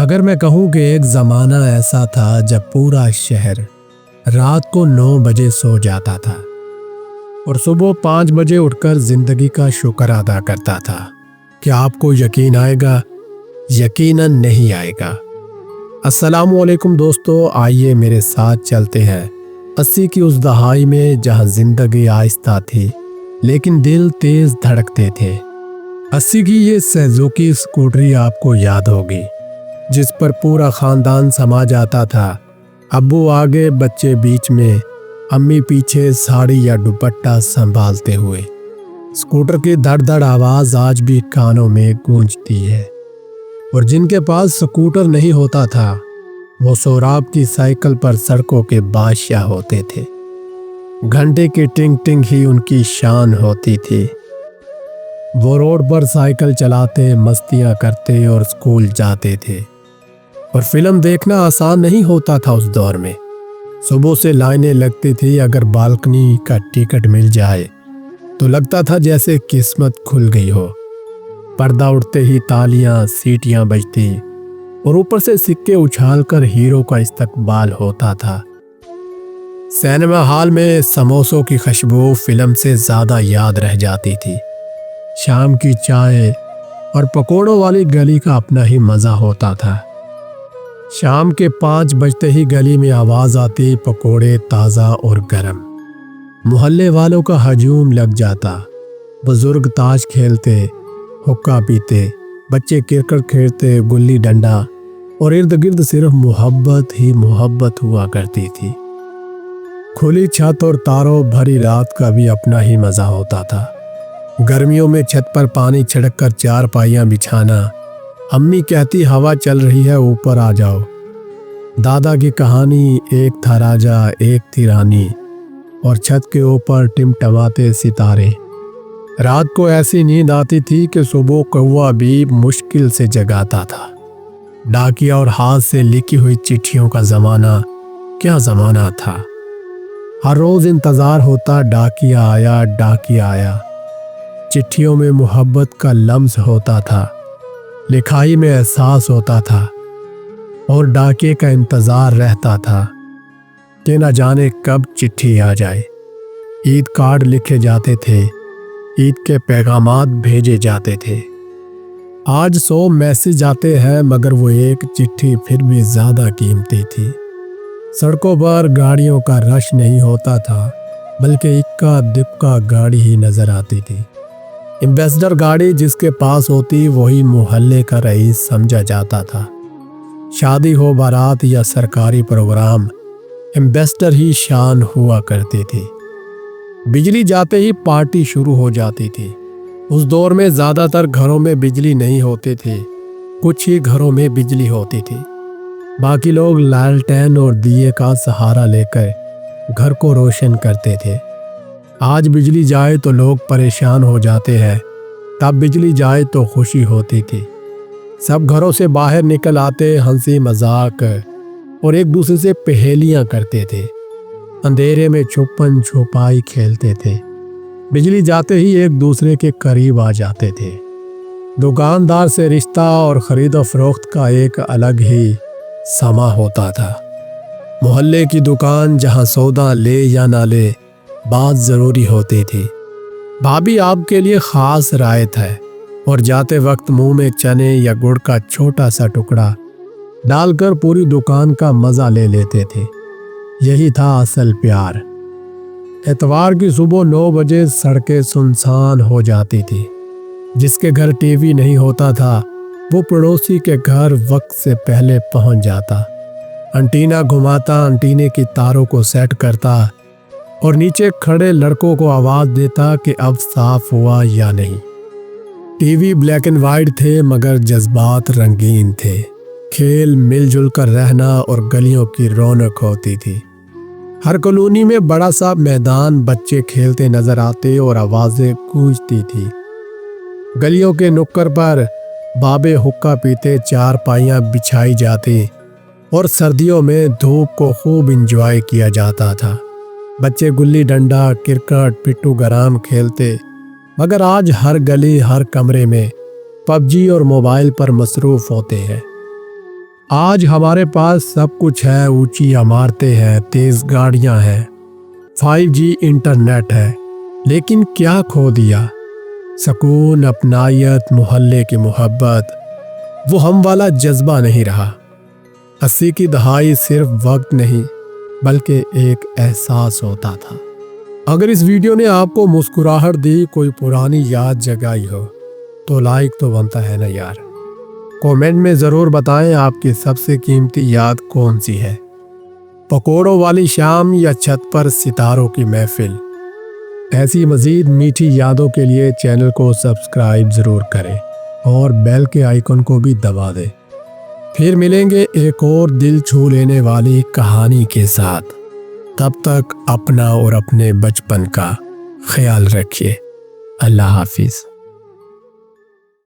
अगर मैं कहूँ कि एक ज़माना ऐसा था जब पूरा शहर रात को 9 बजे सो जाता था और सुबह 5 बजे उठकर ज़िंदगी का शुक्र अदा करता था, क्या आपको यकीन आएगा? यकीनन नहीं आएगा। अस्सलामुअलैकुम दोस्तों, आइए मेरे साथ चलते हैं 80 की उस दहाई में जहां ज़िंदगी आहिस्ता थी लेकिन दिल तेज़ धड़कते थे। 80 की ये सुजुकी स्कूटरी आपको याद होगी, जिस पर पूरा ख़ानदान समा जाता था। अब्बू आगे, बच्चे बीच में, अम्मी पीछे साड़ी या दुपट्टा संभालते हुए। स्कूटर की धड़ धड़ आवाज़ आज भी कानों में गूंजती है। और जिनके पास स्कूटर नहीं होता था वो सोराब की साइकिल पर सड़कों के बादशाह होते थे। घंटे की टिंग टिंग ही उनकी शान होती थी। वो रोड पर साइकिल चलाते, मस्तियाँ करते और स्कूल जाते थे। और फिल्म देखना आसान नहीं होता था उस दौर में। सुबह से लाइनें लगती थी, अगर बालकनी का टिकट मिल जाए तो लगता था जैसे किस्मत खुल गई हो। पर्दा उठते ही तालियां, सीटियां बजती और ऊपर से सिक्के उछालकर हीरो का इस्तकबाल होता था। सिनेमा हॉल में समोसों की खुशबू फिल्म से ज़्यादा याद रह जाती थी। शाम की चाय और पकोड़ों वाली गली का अपना ही मज़ा होता था। शाम के 5 बजते ही गली में आवाज़ आती, पकोड़े ताज़ा और गरम। मोहल्ले वालों का हजूम लग जाता। बुजुर्ग ताश खेलते, हुक्का पीते, बच्चे क्रिकेट खेलते, गुल्ली डंडा, और इर्द गिर्द सिर्फ मोहब्बत ही मोहब्बत हुआ करती थी। खुली छत और तारों भरी रात का भी अपना ही मज़ा होता था। गर्मियों में छत पर पानी छिड़क कर चारपाइयाँ बिछाना। अम्मी कहती हवा चल रही है, ऊपर आ जाओ। दादा की कहानी, एक था राजा एक थी रानी, और छत के ऊपर टिमटमाते सितारे। रात को ऐसी नींद आती थी कि सुबह कौवा भी मुश्किल से जगाता था। डाकिया और हाथ से लिखी हुई चिट्ठियों का ज़माना क्या ज़माना था। हर रोज़ इंतज़ार होता, डाकिया आया डाकिया आया। चिट्ठियों में मोहब्बत का लम्स होता था, लिखाई में एहसास होता था, और डाके का इंतज़ार रहता था कि न जाने कब चिट्ठी आ जाए। ईद कार्ड लिखे जाते थे, ईद के पैगामात भेजे जाते थे। आज 100 मैसेज आते हैं मगर वो एक चिट्ठी फिर भी ज़्यादा कीमती थी। सड़कों पर गाड़ियों का रश नहीं होता था, बल्कि इक्का दुक्का गाड़ी ही नज़र आती थी। एम्बेसडर गाड़ी जिसके पास होती वही मोहल्ले का रईस समझा जाता था। शादी हो, बारात या सरकारी प्रोग्राम, एम्बेसडर ही शान हुआ करती थी। बिजली जाते ही पार्टी शुरू हो जाती थी। उस दौर में ज़्यादातर घरों में बिजली नहीं होती थी, कुछ ही घरों में बिजली होती थी। बाकी लोग लालटेन और दिए का सहारा लेकर घर को रोशन करते थे। आज बिजली जाए तो लोग परेशान हो जाते हैं, तब बिजली जाए तो खुशी होती थी। सब घरों से बाहर निकल आते, हंसी मजाक और एक दूसरे से पहेलियां करते थे। अंधेरे में छुपन छुपाई खेलते थे। बिजली जाते ही एक दूसरे के करीब आ जाते थे। दुकानदार से रिश्ता और ख़रीदो फरोख्त का एक अलग ही समा होता था। मोहल्ले की दुकान जहां सौदा ले या ना ले, बात ज़रूरी होती थी। भाभी आपके लिए ख़ास रायत है, और जाते वक्त मुंह में चने या गुड़ का छोटा सा टुकड़ा डालकर पूरी दुकान का मज़ा ले लेते थे। यही था असल प्यार। इतवार की सुबह 9 बजे सड़कें सुनसान हो जाती थी। जिसके घर टीवी नहीं होता था वो पड़ोसी के घर वक्त से पहले पहुंच जाता। एंटीना घुमाता, एंटीने की तारों को सेट करता और नीचे खड़े लड़कों को आवाज़ देता कि अब साफ हुआ या नहीं। टीवी ब्लैक एंड वाइट थे मगर जज्बात रंगीन थे। खेल, मिलजुल कर रहना और गलियों की रौनक होती थी। हर कॉलोनी में बड़ा सा मैदान, बच्चे खेलते नजर आते और आवाज़ें गूंजती थी। गलियों के नुक्कड़ पर बाबे हुक्का पीते, चारपाइयाँ बिछाई जाती और सर्दियों में धूप को खूब इंजॉय किया जाता था। बच्चे गुल्ली डंडा, क्रिकेट, पिट्टू गराम खेलते, मगर आज हर गली, हर कमरे में पबजी और मोबाइल पर मसरूफ़ होते हैं। آج ہمارے پاس سب کچھ ہے، اونچی عمارتیں ہیں، تیز گاڑیاں ہیں، 5G انٹرنیٹ ہے، لیکن کیا کھو دیا؟ سکون، اپنائیت، محلے کی محبت، وہ ہم والا جذبہ نہیں رہا۔ 80 کی دہائی صرف وقت نہیں بلکہ ایک احساس ہوتا تھا۔ اگر اس ویڈیو نے آپ کو مسکراہٹ دی، کوئی پرانی یاد جگائی ہو، تو لائک تو بنتا ہے نا یار۔ کومنٹ میں ضرور بتائیں آپ کی سب سے قیمتی یاد کون سی ہے، پکوڑوں والی شام یا چھت پر ستاروں کی محفل۔ ایسی مزید میٹھی یادوں کے لیے چینل کو سبسکرائب ضرور کریں اور بیل کے آئیکن کو بھی دبا دیں۔ پھر ملیں گے ایک اور دل چھو لینے والی کہانی کے ساتھ۔ تب تک اپنا اور اپنے بچپن کا خیال رکھیے۔ اللہ حافظ۔